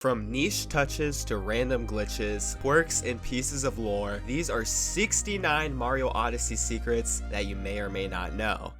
From niche touches to random glitches, quirks, and pieces of lore, these are 69 Mario Odyssey secrets that you may or may not know.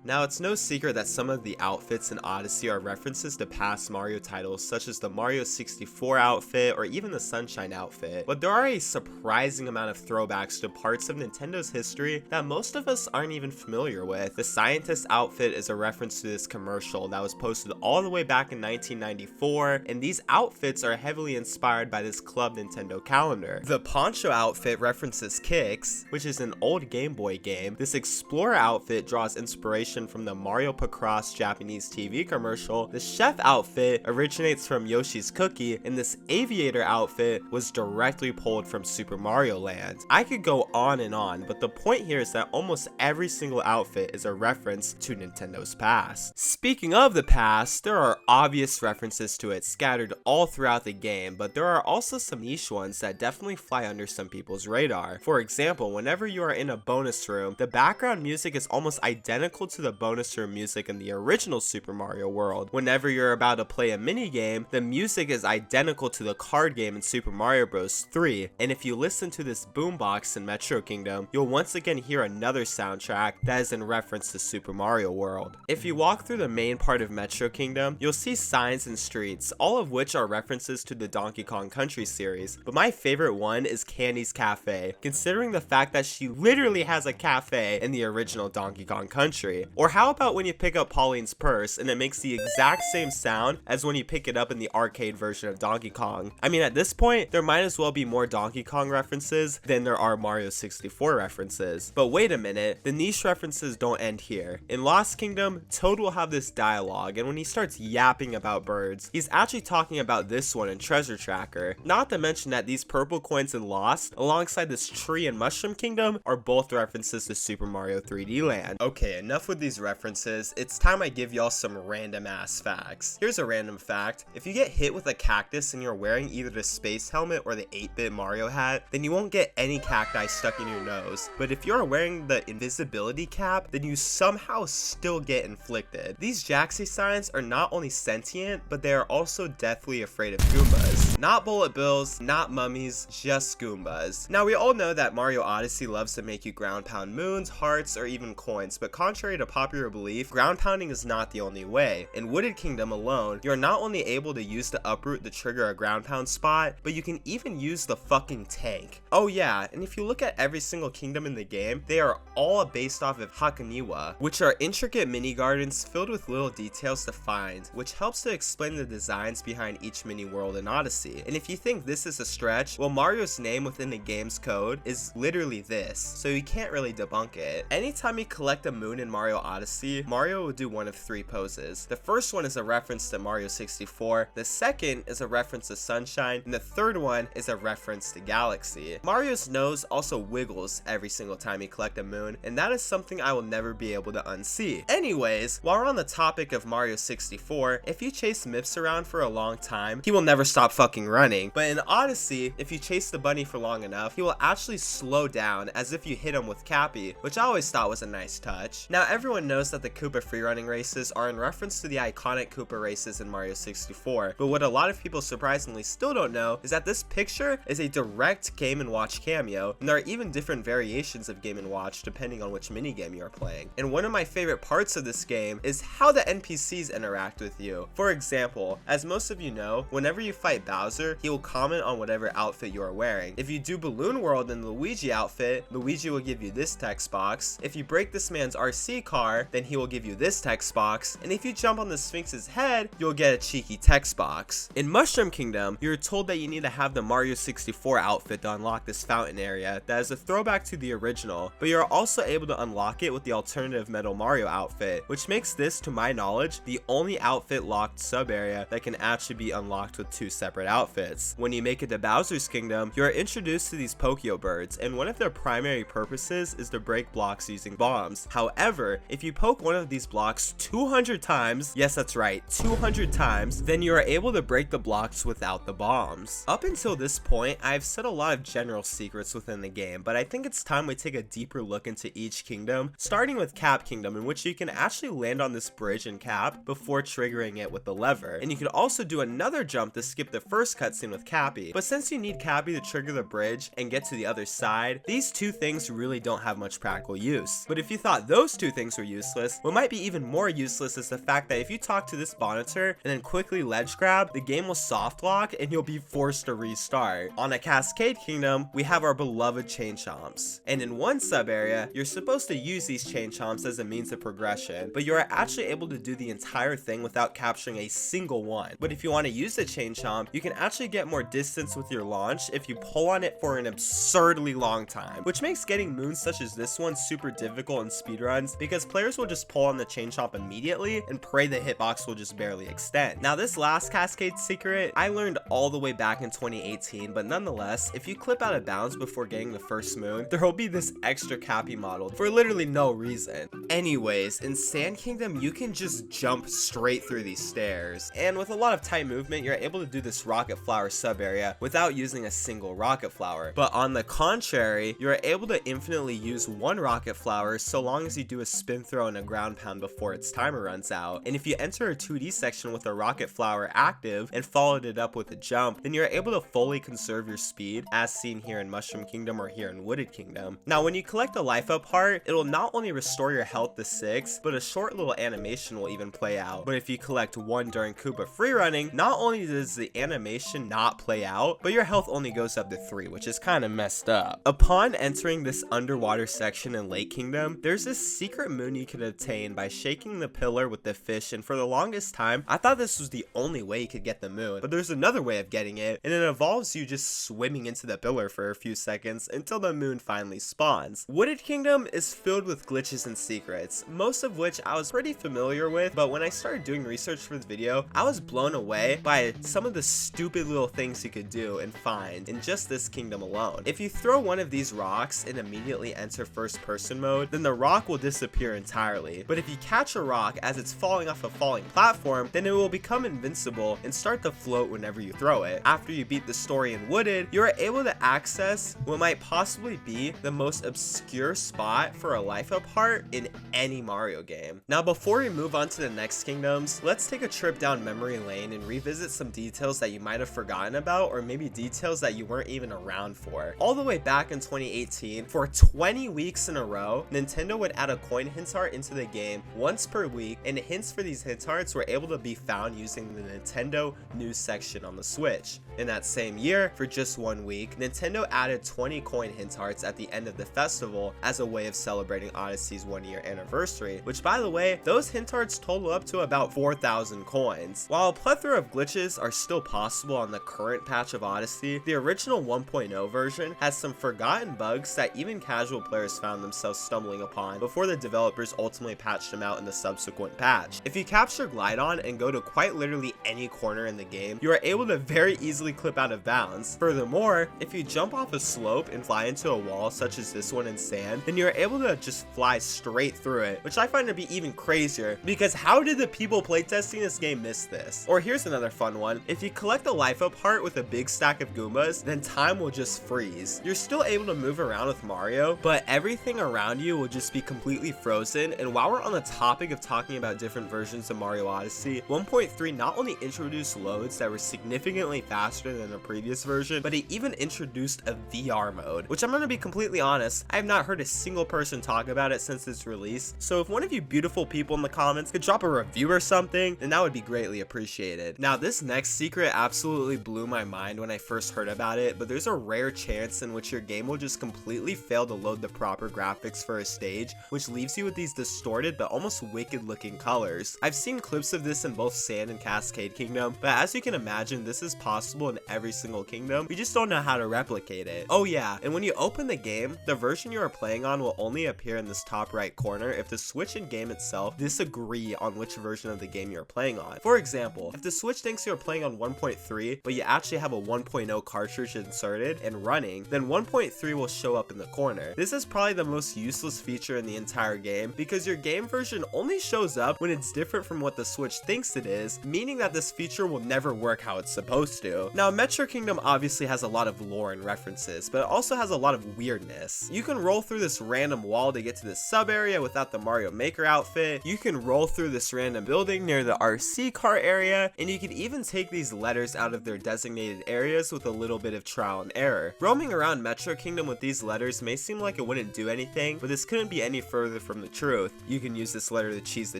Now, it's no secret that some of the outfits in Odyssey are references to past Mario titles such as the Mario 64 outfit or even the Sunshine outfit, but there are a surprising amount of throwbacks to parts of Nintendo's history that most of us aren't even familiar with. The Scientist outfit is a reference to this commercial that was posted all the way back in 1994, and these outfits are heavily inspired by this Club Nintendo calendar. The Poncho outfit references Kicks, which is an old Game Boy game. This Explorer outfit draws inspiration from the Mario Pacross Japanese TV commercial. The Chef outfit originates from Yoshi's Cookie, and this Aviator outfit was directly pulled from Super Mario Land. I could go on and on, but the point here is that almost every single outfit is a reference to Nintendo's past. Speaking of the past, there are obvious references to it scattered all throughout the game, but there are also some niche ones that definitely fly under some people's radar. For example, whenever you are in a bonus room, the background music is almost identical to the bonus room music in the original Super Mario World. Whenever you're about to play a mini game, the music is identical to the card game in Super Mario Bros. 3, and if you listen to this boombox in Metro Kingdom, you'll once again hear another soundtrack that is in reference to Super Mario World. If you walk through the main part of Metro Kingdom, you'll see signs and streets, all of which are references to the Donkey Kong Country series, but my favorite one is Candy's Cafe, considering the fact that she literally has a cafe in the original Donkey Kong Country. Or how about when you pick up Pauline's purse and it makes the exact same sound as when you pick it up in the arcade version of Donkey Kong? I mean, at this point, there might as well be more Donkey Kong references than there are Mario 64 references. But wait a minute, the niche references don't end here. In Lost Kingdom, Toad will have this dialogue, and when he starts yapping about birds, he's actually talking about this one in Treasure Tracker. Not to mention that these purple coins in Lost, alongside this tree in Mushroom Kingdom, are both references to Super Mario 3D Land. Okay, enough with these references, it's time I give y'all some random ass facts. Here's a random fact: if you get hit with a cactus and you're wearing either the space helmet or the 8-bit Mario hat, then you won't get any cacti stuck in your nose. But if you're wearing the invisibility cap, then you somehow still get inflicted. These Jaxi signs are not only sentient, but they are also deathly afraid of Goombas. Not bullet bills, not mummies, just Goombas. Now, we all know that Mario Odyssey loves to make you ground pound moons, hearts, or even coins, but contrary to popular belief, ground pounding is not the only way. In Wooded Kingdom alone, you're not only able to use the uproot to trigger a ground pound spot, but you can even use the fucking tank. Oh yeah, and if you look at every single kingdom in the game, they are all based off of Hakoniwa, which are intricate mini gardens filled with little details to find, which helps to explain the designs behind each mini world in Odyssey. And if you think this is a stretch, well, Mario's name within the game's code is literally this, so you can't really debunk it. Anytime you collect a moon in Mario Odyssey, Mario will do one of three poses. The first one is a reference to Mario 64, the second is a reference to Sunshine, and the third one is a reference to Galaxy. Mario's nose also wiggles every single time you collect a moon, and that is something I will never be able to unsee. Anyways, while we're on the topic of Mario 64, if you chase Mips around for a long time, he will never stop fucking running. But in Odyssey, if you chase the bunny for long enough, he will actually slow down as if you hit him with Cappy, which I always thought was a nice touch. Now, everyone knows that the Koopa freerunning races are in reference to the iconic Koopa races in Mario 64, but what a lot of people surprisingly still don't know is that this picture is a direct Game & Watch cameo, and there are even different variations of Game & Watch depending on which minigame you are playing. And one of my favorite parts of this game is how the NPCs interact with you. For example, as most of you know, whenever you fight Bowser, he will comment on whatever outfit you are wearing. If you do Balloon World in the Luigi outfit, Luigi will give you this text box. If you break this man's RC car, then he will give you this text box, and if you jump on the Sphinx's head, you'll get a cheeky text box. In Mushroom Kingdom, you're told that you need to have the Mario 64 outfit to unlock this fountain area that is a throwback to the original, but you're also able to unlock it with the alternative Metal Mario outfit, which makes this, to my knowledge, the only outfit locked sub area that can actually be unlocked with two separate outfits. When you make it to Bowser's Kingdom, you are introduced to these Pokeo birds, and one of their primary purposes is to break blocks using bombs. However, if you poke one of these blocks 200 times, yes that's right, 200 times, then you are able to break the blocks without the bombs. Up until this point, I've said a lot of general secrets within the game, but I think it's time we take a deeper look into each kingdom, starting with Cap Kingdom, in which you can actually land on this bridge in Cap before triggering it with the lever. And you can also do another jump to skip the first cutscene with Cappy, but since you need Cappy to trigger the bridge and get to the other side, these two things really don't have much practical use. But if you thought those two things were useless, what might be even more useless is the fact that if you talk to this monitor and then quickly ledge grab, the game will soft lock and you'll be forced to restart. On a Cascade Kingdom, we have our beloved chain chomps, and in one sub area, you're supposed to use these chain chomps as a means of progression, but you are actually able to do the entire thing without capturing a single one. But if you want to use the chain chomp, you can actually get more distance with your launch if you pull on it for an absurdly long time, which makes getting moons such as this one super difficult in speedruns because players will just pull on the chain chomp immediately and pray the hitbox will just barely extend. Now this last Cascade secret I learned all the way back in 2018, but nonetheless, if you clip out of bounds before getting the first moon, there will be this extra Cappy model for literally no reason. Anyways, in Sand Kingdom, you can just jump straight through these stairs, and with a lot of tight movement, you're able to do this rocket flower sub area without using a single rocket flower. But on the contrary, you're able to infinitely use one rocket flower so long as you do a spin throw and a ground pound before its timer runs out. And if you enter a 2D section with a rocket flower active and followed it up with a jump, then you're able to fully conserve your speed, as seen here in Mushroom Kingdom or here in Wooded Kingdom. Now when you collect a life up heart, it'll not only restore your health to 6, but a short little animation will even play out. But if you collect one during Koopa freerunning, not only does the animation not play out, but your health only goes up to 3, which is kind of messed up. Upon entering this underwater section in Lake Kingdom, there's this secret moon you can obtain by shaking the pillar with the fish, and for the longest time, I thought this was the only way you could get the moon, but there's another way of getting it, and it involves you just swimming into the pillar for a few seconds until the moon finally spawns. Wooded Kingdom is filled with glitches and secrets, most of which I was pretty familiar with, but when I started doing research for this video, I was blown away by some of the stupid little things you could do and find in just this kingdom alone. If you throw one of these rocks and immediately enter first person mode, then the rock will disappear entirely. But if you catch a rock as it's falling off a falling platform, then it will become invincible and start to float whenever you throw it. After you beat the story in Wooded, you are able to access what might possibly be the most obscure spot for a life up heart in any Mario game. Now before we move on to the next kingdoms, let's take a trip down memory lane and revisit some details that you might have forgotten about, or maybe details that you weren't even around for. All the way back in 2018, for 20 weeks in a row, Nintendo would add a coin hint art into the game once per week, and hints for these hint arts were able to be found using the Nintendo news section on the Switch. In that same year, for just 1 week, Nintendo added 20 coin hint arts at the end of the festival as a way of celebrating Odyssey's 1-year anniversary, which by the way, those hint arts total up to about 4,000 coins. While a plethora of glitches are still possible on the current patch of Odyssey, the original 1.0 version has some forgotten bugs that even casual players found themselves stumbling upon before the developers ultimately patched them out in the subsequent patch. If you capture Glydon and go to quite literally any corner in the game, you are able to very easily clip out of bounds. Furthermore, if you jump off a slope and fly into a wall such as this one in sand, then you're able to just fly straight through it, which I find to be even crazier because how did the people playtesting this game miss this? Or here's another fun one. If you collect a life up heart with a big stack of Goombas, then time will just freeze. You're still able to move around with Mario, but everything around you will just be completely frozen. And while we're on the topic of talking about different versions of Mario Odyssey, 1.3 not only introduced loads that were significantly faster than the previous version, but it even introduced a VR mode, which I'm gonna be completely honest, I have not heard a single person talk about it since its release. So if one of you beautiful people in the comments could drop a review or something, then that would be greatly appreciated. Now this next secret absolutely blew my mind when I first heard about it, but there's a rare chance in which your game will just completely fail to load the proper graphics for a stage, which leaves you with these distorted but almost wicked looking colors. I've seen clips of this in both Sand and Cascade Kingdom, but as you can imagine, this is possible in every single kingdom. We just don't know how to replicate it. Oh yeah, and when you open the game, the version you are playing on will only appear in this top right corner if the Switch and game itself disagree on which version of the game you're playing on. For example, if the Switch thinks you're playing on 1.3, but you actually have a 1.0 cartridge inserted and running, then 1.3 will show up in the corner. This is probably the most useless feature in the entire game game because your game version only shows up when it's different from what the Switch thinks it is, meaning that this feature will never work how it's supposed to. Now, Metro Kingdom obviously has a lot of lore and references, but it also has a lot of weirdness. You can roll through this random wall to get to this sub area without the Mario Maker outfit, you can roll through this random building near the RC car area, and you can even take these letters out of their designated areas with a little bit of trial and error. Roaming around Metro Kingdom with these letters may seem like it wouldn't do anything, but this couldn't be any further from the truth. You can use this letter to cheese the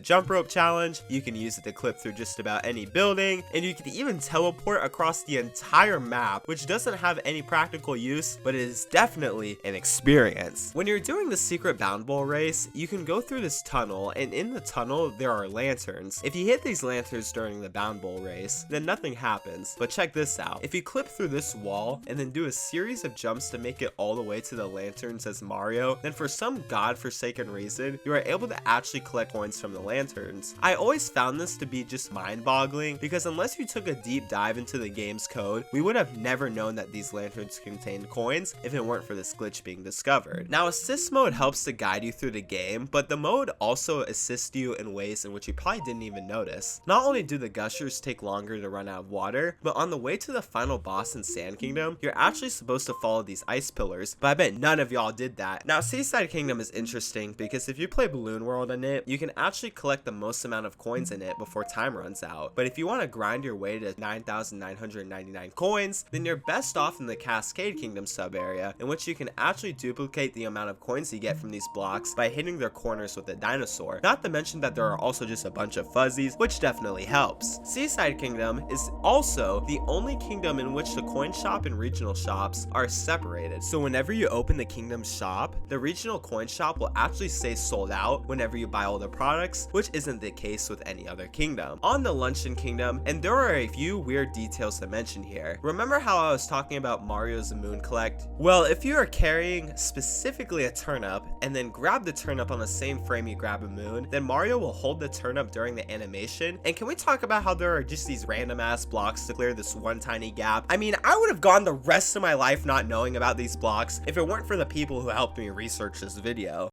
jump rope challenge, you can use it to clip through just about any building, and you can even teleport across the entire map, which doesn't have any practical use, but it is definitely an experience. When you're doing the secret bound bowl race, you can go through this tunnel, and in the tunnel there are lanterns. If you hit these lanterns during the bound bowl race, then nothing happens, but check this out. If you clip through this wall and then do a series of jumps to make it all the way to the lanterns as Mario, then for some godforsaken reason, you are able to actually collect coins from the lanterns. I always found this to be just mind-boggling because unless you took a deep dive into the game's code, we would have never known that these lanterns contained coins if it weren't for this glitch being discovered. Now, assist mode helps to guide you through the game, but the mode also assists you in ways in which you probably didn't even notice. Not only do the gushers take longer to run out of water, but on the way to the final boss in Sand Kingdom, you're actually supposed to follow these ice pillars, but I bet none of y'all did that. Now, Seaside Kingdom is interesting because if you play Balloon World in it, you can actually collect the most amount of coins in it before time runs out. But if you want to grind your way to 9,999 coins, then you're best off in the Cascade Kingdom sub area, in which you can actually duplicate the amount of coins you get from these blocks by hitting their corners with a dinosaur. Not to mention that there are also just a bunch of fuzzies, which definitely helps. Seaside Kingdom is also the only kingdom in which the coin shop and regional shops are separated. So whenever you open the kingdom shop, the regional coin shop will actually say sold out whenever you buy all the products, which isn't the case with any other kingdom. On the Luncheon Kingdom, and there are a few weird details to mention here. Remember how I was talking about Mario's Moon Collect? Well, if you are carrying specifically a turnip and then grab the turnip on the same frame you grab a moon, then Mario will hold the turnip during the animation. And can we talk about how there are just these random ass blocks to clear this one tiny gap? I mean, I would have gone the rest of my life not knowing about these blocks if it weren't for the people who helped me research this video.